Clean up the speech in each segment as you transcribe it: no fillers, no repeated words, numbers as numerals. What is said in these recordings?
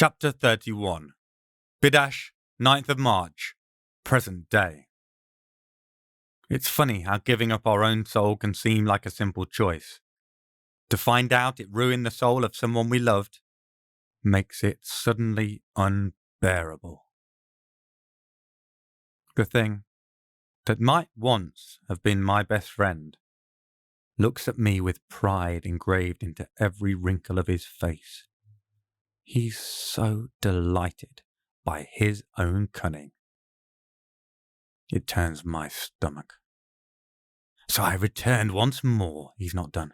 Chapter 31 Bidash, 9th of March, present day. It's funny how giving up our own soul can seem like a simple choice. To find out it ruined the soul of someone we loved makes it suddenly unbearable. The thing that might once have been my best friend looks at me with pride engraved into every wrinkle of his face. He's so delighted by his own cunning. It turns my stomach. So I returned once more. He's not done.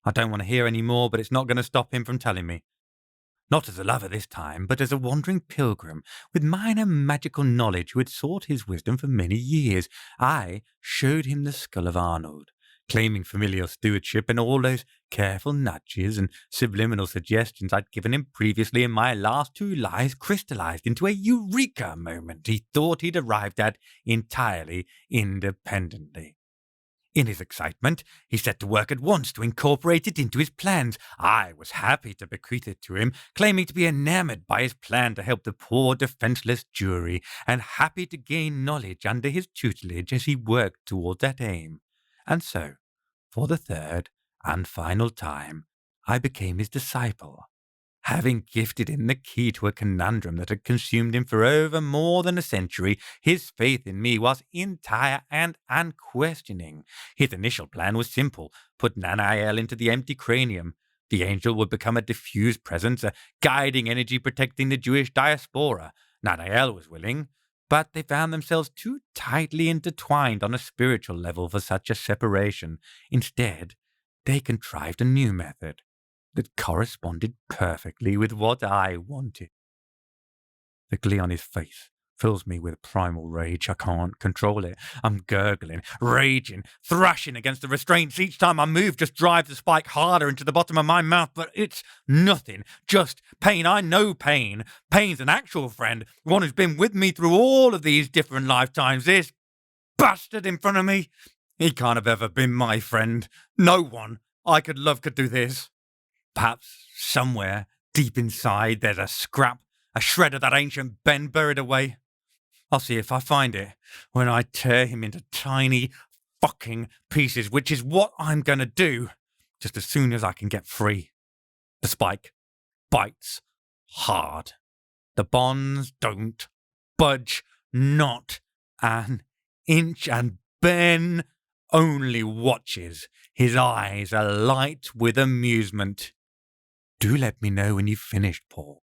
I don't want to hear any more, but it's not going to stop him from telling me. Not as a lover this time, but as a wandering pilgrim with minor magical knowledge who had sought his wisdom for many years. I showed him the skull of Arnold, claiming familial stewardship, and all those careful nudges and subliminal suggestions I'd given him previously in my last two lives crystallized into a eureka moment he thought he'd arrived at entirely independently. In his excitement, he set to work at once to incorporate it into his plans. I was happy to bequeath it to him, claiming to be enamored by his plan to help the poor defenseless jury, and happy to gain knowledge under his tutelage as he worked toward that aim. And so, for the third and final time, I became his disciple, having gifted him the key to a conundrum that had consumed him for over more than a century. His faith in me was entire and unquestioning. His initial plan was simple: put Nanael into the empty cranium. The angel would become a diffused presence, a guiding energy protecting the Jewish diaspora. Nanael was willing, but they found themselves too tightly intertwined on a spiritual level for such a separation. Instead, they contrived a new method that corresponded perfectly with what I wanted. The glee on his face fills me with primal rage. I can't control it. I'm gurgling, raging, thrashing against the restraints. Each time I move just drives the spike harder into the bottom of my mouth, but it's nothing. Just pain. I know pain. Pain's an actual friend, one who's been with me through all of these different lifetimes. This bastard in front of me, he can't have ever been my friend. No one I could love could do this. Perhaps somewhere deep inside there's a scrap, a shred of that ancient Ben buried away. I'll see if I find it when I tear him into tiny fucking pieces, which is what I'm going to do just as soon as I can get free. The spike bites hard. The bonds don't budge, not an inch, and Ben only watches, his eyes alight with amusement. Do let me know when you've finished, Paul.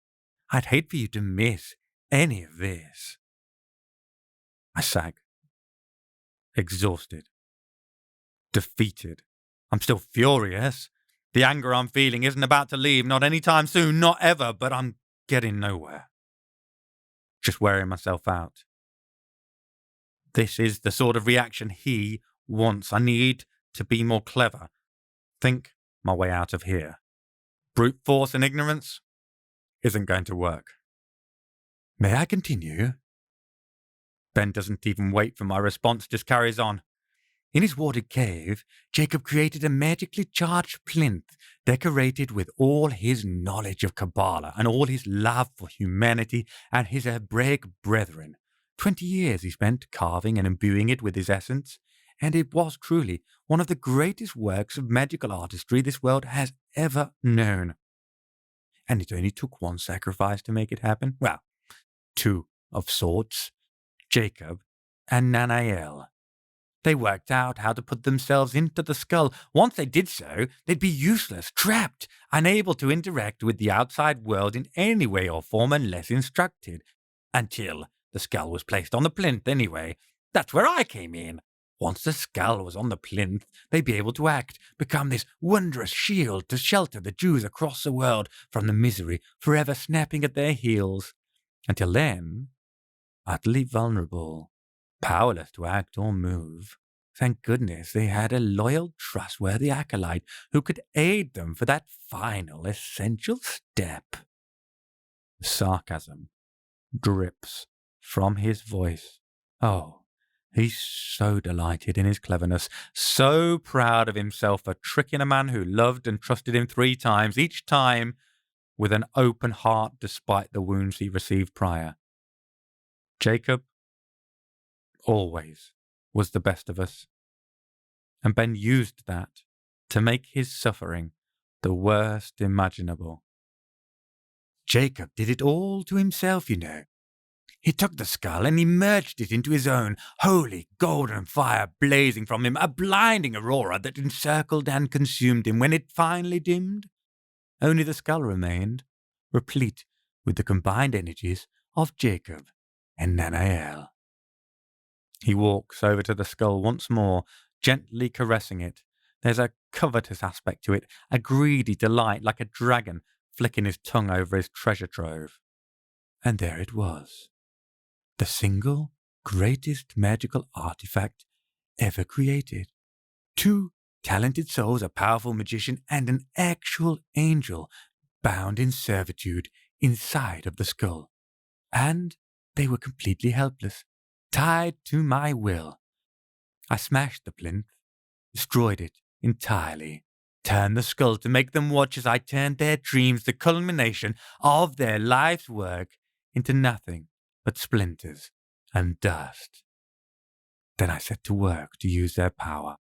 I'd hate for you to miss any of this. I sag, exhausted, defeated. I'm still furious. The anger I'm feeling isn't about to leave, not anytime soon, not ever, but I'm getting nowhere. Just wearing myself out. This is the sort of reaction he wants. I need to be more clever. Think my way out of here. Brute force and ignorance isn't going to work. May I continue? Ben doesn't even wait for my response, just carries on. In his warded cave, Jacob created a magically charged plinth decorated with all his knowledge of Kabbalah and all his love for humanity and his Hebraic brethren. 20 years he spent carving and imbuing it with his essence, and it was truly one of the greatest works of magical artistry this world has ever known. And it only took one sacrifice to make it happen. Well, two of sorts, Jacob and Nanael. They worked out how to put themselves into the skull. Once they did so, they'd be useless, trapped, unable to interact with the outside world in any way or form unless instructed. Until the skull was placed on the plinth anyway. That's where I came in. Once the skull was on the plinth, they'd be able to act, become this wondrous shield to shelter the Jews across the world from the misery forever snapping at their heels. Until then, utterly vulnerable, powerless to act or move. Thank goodness they had a loyal, trustworthy acolyte who could aid them for that final, essential step. The sarcasm drips from his voice. Oh, he's so delighted in his cleverness, so proud of himself for tricking a man who loved and trusted him 3 times, each time with an open heart despite the wounds he received prior. Jacob always was the best of us, and Ben used that to make his suffering the worst imaginable. Jacob did it all to himself, you know. He took the skull and he merged it into his own, holy golden fire blazing from him, a blinding aurora that encircled and consumed him. When it finally dimmed, only the skull remained, replete with the combined energies of Jacob and Nanael. He walks over to the skull once more, gently caressing it. There's a covetous aspect to it, a greedy delight, like a dragon flicking his tongue over his treasure trove. And there it was, the single greatest magical artifact ever created. 2 talented souls, a powerful magician and an actual angel, bound in servitude inside of the skull. And they were completely helpless, tied to my will. I smashed the plinth, destroyed it entirely, turned the skull to make them watch as I turned their dreams, the culmination of their life's work, into nothing but splinters and dust. Then I set to work to use their power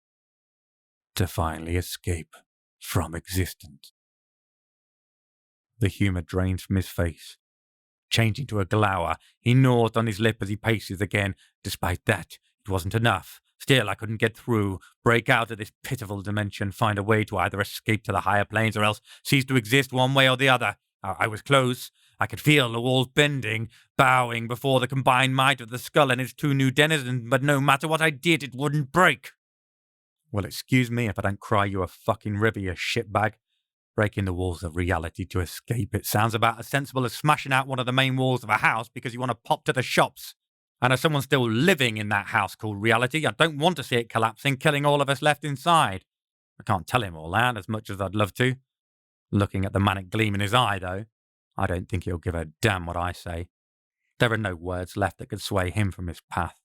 to finally escape from existence. The humour drains from his face, changing to a glower. He gnawed on his lip as he paces again. Despite that, it wasn't enough. Still, I couldn't get through, break out of this pitiful dimension, find a way to either escape to the higher planes or else cease to exist one way or the other. I was close. I could feel the walls bending, bowing before the combined might of the skull and its 2 new denizens, but no matter what I did, it wouldn't break. Well, excuse me if I don't cry you a fucking river, you shitbag. Breaking the walls of reality to escape. It sounds about as sensible as smashing out one of the main walls of a house because you want to pop to the shops. And as someone still living in that house called reality, I don't want to see it collapsing, killing all of us left inside. I can't tell him all that, as much as I'd love to. Looking at the manic gleam in his eye, though, I don't think he'll give a damn what I say. There are no words left that could sway him from his path.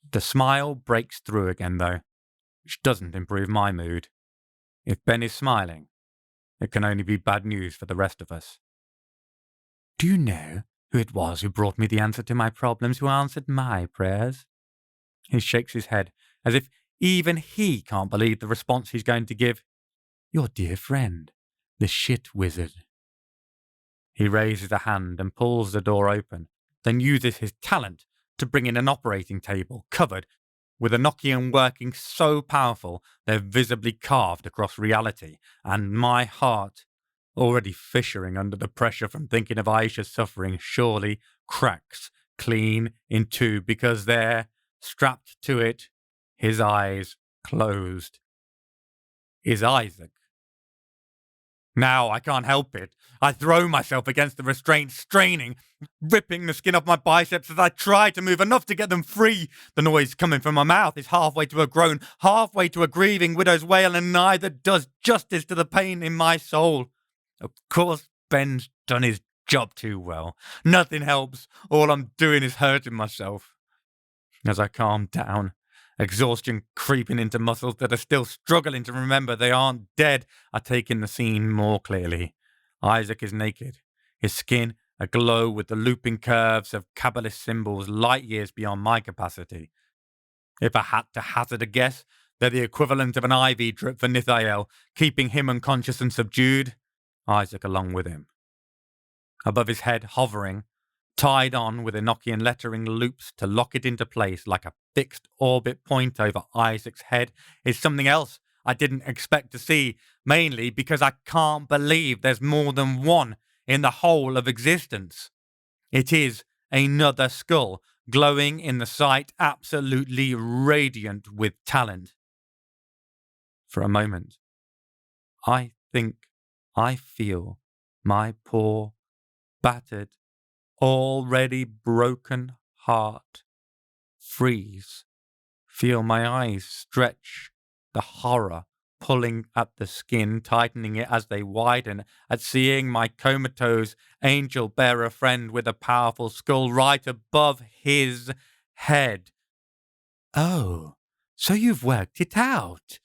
The smile breaks through again, though, which doesn't improve my mood. If Ben is smiling, it can only be bad news for the rest of us. Do you know who it was who brought me the answer to my problems, who answered my prayers? He shakes his head, as if even he can't believe the response he's going to give. Your dear friend, the shit wizard. He raises a hand and pulls the door open, then uses his talent to bring in an operating table covered with a Nokian working so powerful they're visibly carved across reality, and my heart, already fissuring under the pressure from thinking of Aisha's suffering, surely cracks clean in 2 because there, strapped to it, his eyes closed, is Isaac. Now I can't help it. I throw myself against the restraint, straining, ripping the skin off my biceps as I try to move enough to get them free. The noise coming from my mouth is halfway to a groan, halfway to a grieving widow's wail, and neither does justice to the pain in my soul. Of course, Ben's done his job too well. Nothing helps. All I'm doing is hurting myself. As I calm down, exhaustion creeping into muscles that are still struggling to remember they aren't dead, I take in the scene more clearly. Isaac is naked, his skin aglow with the looping curves of Kabbalist symbols light years beyond my capacity. If I had to hazard a guess, they're the equivalent of an IV drip for Nithael, keeping him unconscious and subdued, Isaac along with him. Above his head, hovering, tied on with Enochian lettering loops to lock it into place like a fixed orbit point over Isaac's head, is something else I didn't expect to see, mainly because I can't believe there's more than one in the whole of existence. It is another skull, glowing in the sight, absolutely radiant with talent. For a moment, I think I feel my poor, battered, already broken heart freeze, feel my eyes stretch, the horror pulling at the skin, tightening it as they widen, at seeing my comatose angel-bearer friend with a powerful skull right above his head. Oh, so you've worked it out.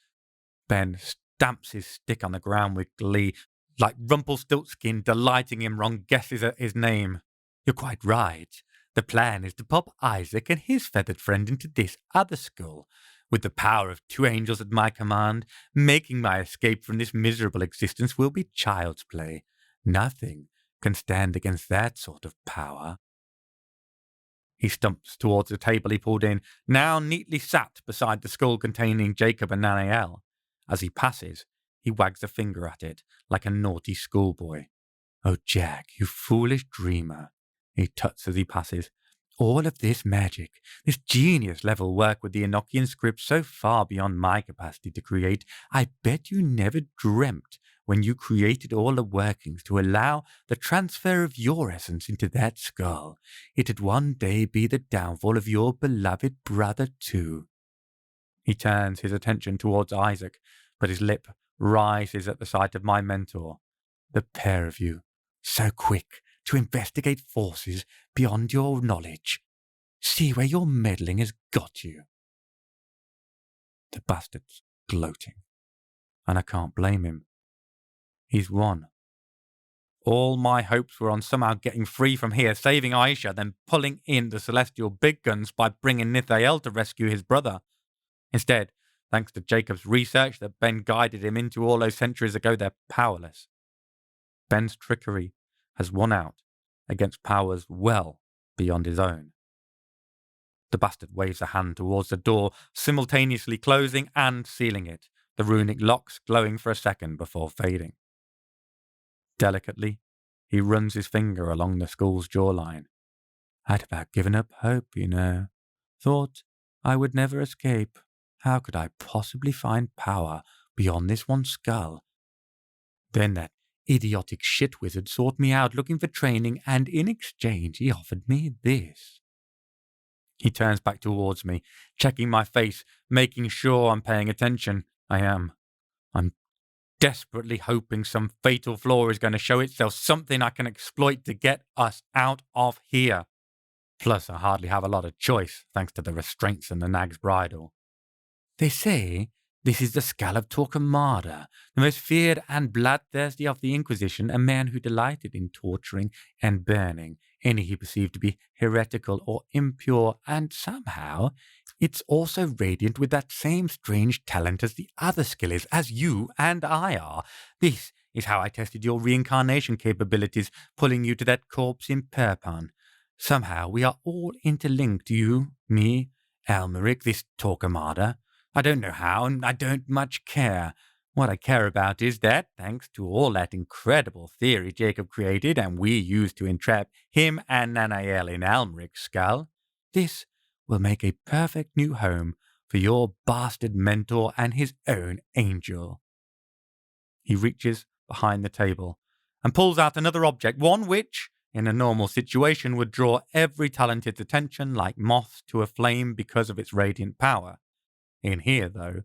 Ben stamps his stick on the ground with glee. like Rumpelstiltskin delighting in wrong guesses at his name. You're quite right. The plan is to pop Isaac and his feathered friend into this other skull. With the power of 2 angels at my command, making my escape from this miserable existence will be child's play. Nothing can stand against that sort of power. He stumps towards the table he pulled in, now neatly sat beside the skull containing Jacob and Nanael. As he passes, he wags a finger at it, like a naughty schoolboy. Oh, Jack, you foolish dreamer, he tuts as he passes. All of this magic, this genius-level work with the Enochian script so far beyond my capacity to create, I bet you never dreamt when you created all the workings to allow the transfer of your essence into that skull, it'd one day be the downfall of your beloved brother too. He turns his attention towards Isaac, but his lip rises at the sight of my mentor. The pair of you, so quick to investigate forces beyond your knowledge. See where your meddling has got you. The bastard's gloating, and I can't blame him. He's won. All my hopes were on somehow getting free from here, saving Aisha, then pulling in the celestial big guns by bringing Nithael to rescue his brother. Instead, thanks to Jacob's research that Ben guided him into all those centuries ago, they're powerless. Ben's trickery has won out against powers well beyond his own. The bastard waves a hand towards the door, simultaneously closing and sealing it, the runic locks glowing for a second before fading. Delicately, he runs his finger along the skull's jawline. I'd about given up hope, you know. Thought I would never escape. How could I possibly find power beyond this one skull? Then that idiotic shit wizard sought me out looking for training, and in exchange he offered me this. He turns back towards me, checking my face, making sure I'm paying attention. I am. I'm desperately hoping some fatal flaw is going to show itself, something I can exploit to get us out of here. Plus, I hardly have a lot of choice, thanks to the restraints and the nag's bridle. They say this is the skull of Torquemada, the most feared and bloodthirsty of the Inquisition, a man who delighted in torturing and burning any he perceived to be heretical or impure, and somehow it's also radiant with that same strange talent as the other skull is, as you and I are. This is how I tested your reincarnation capabilities, pulling you to that corpse in Perpon. Somehow we are all interlinked, you, me, Almeric, this Torquemada. I don't know how, and I don't much care. What I care about is that, thanks to all that incredible theory Jacob created and we used to entrap him and Nanael in Almeric's skull, this will make a perfect new home for your bastard mentor and his own angel. He reaches behind the table and pulls out another object, one which, in a normal situation, would draw every talented's attention like moths to a flame because of its radiant power. In here, though,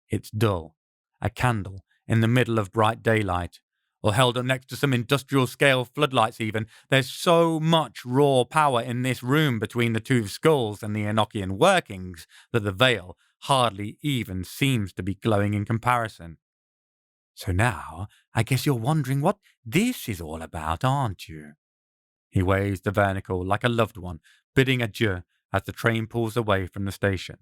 it's dull. A candle in the middle of bright daylight, or held up next to some industrial-scale floodlights even. There's so much raw power in this room between the two skulls and the Enochian workings that the veil hardly even seems to be glowing in comparison. So now, I guess you're wondering what this is all about, aren't you? He waves the vernicle like a loved one, bidding adieu as the train pulls away from the station.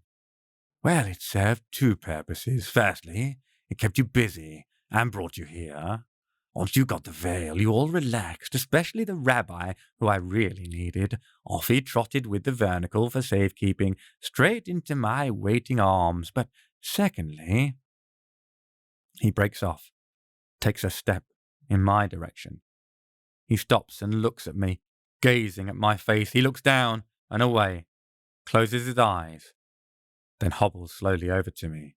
Well, it served 2 purposes. Firstly, it kept you busy and brought you here. Once you got the veil, you all relaxed, especially the rabbi, who I really needed. Off he trotted with the vernicle for safekeeping, straight into my waiting arms. But secondly, he breaks off, takes a step in my direction. He stops and looks at me, gazing at my face. He looks down and away, closes his eyes, then hobbles slowly over to me.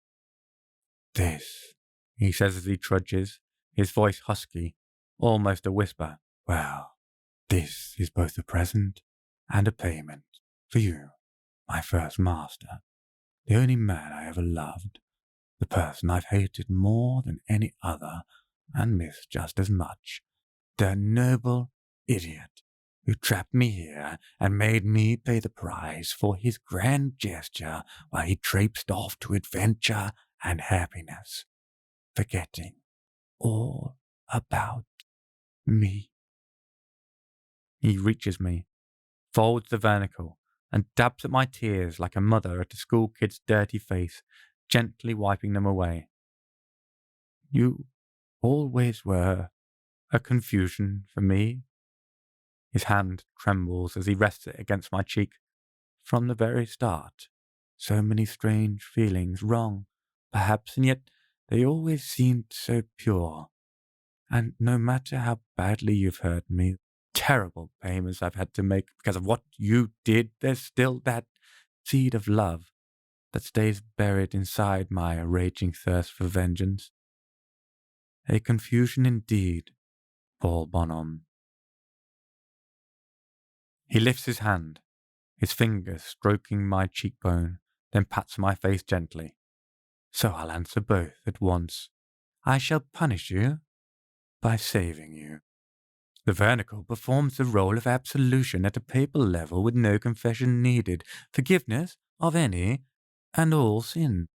This, he says as he trudges, his voice husky, almost a whisper. Well, this is both a present and a payment for you, my first master, the only man I ever loved, the person I've hated more than any other and missed just as much, the noble idiot who trapped me here and made me pay the price for his grand gesture while he traipsed off to adventure and happiness, forgetting all about me. He reaches me, folds the vernicle, and dabs at my tears like a mother at a school kid's dirty face, gently wiping them away. You always were a confusion for me. His hand trembles as he rests it against my cheek. From the very start, so many strange feelings, wrong, perhaps, and yet they always seemed so pure. And no matter how badly you've hurt me, terrible payments I've had to make because of what you did, there's still that seed of love that stays buried inside my raging thirst for vengeance. A confusion indeed, Paul Bonhomme. He lifts his hand, his fingers stroking my cheekbone, then pats my face gently. So I'll answer both at once. I shall punish you by saving you. The vernicle performs the role of absolution at a papal level with no confession needed, forgiveness of any and all sin.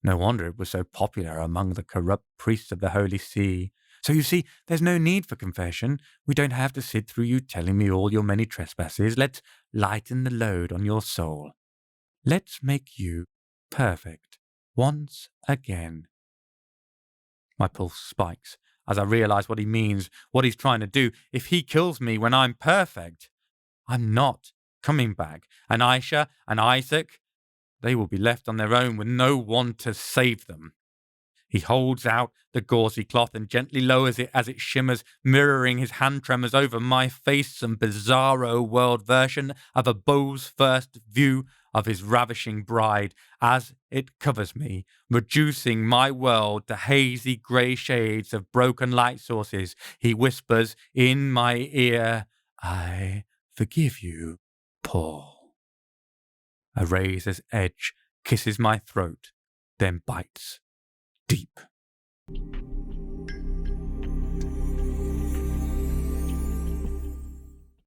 No wonder it was so popular among the corrupt priests of the Holy See. So you see, there's no need for confession. We don't have to sit through you telling me all your many trespasses. Let's lighten the load on your soul. Let's make you perfect once again. My pulse spikes as I realize what he means, what he's trying to do. If he kills me when I'm perfect, I'm not coming back. And Aisha and Isaac, they will be left on their own with no one to save them. He holds out the gauzy cloth and gently lowers it as it shimmers, mirroring his hand tremors over my face, some bizarro world version of a beau's first view of his ravishing bride. As it covers me, reducing my world to hazy grey shades of broken light sources, he whispers in my ear, I forgive you, Paul. A razor's edge kisses my throat, then bites deep.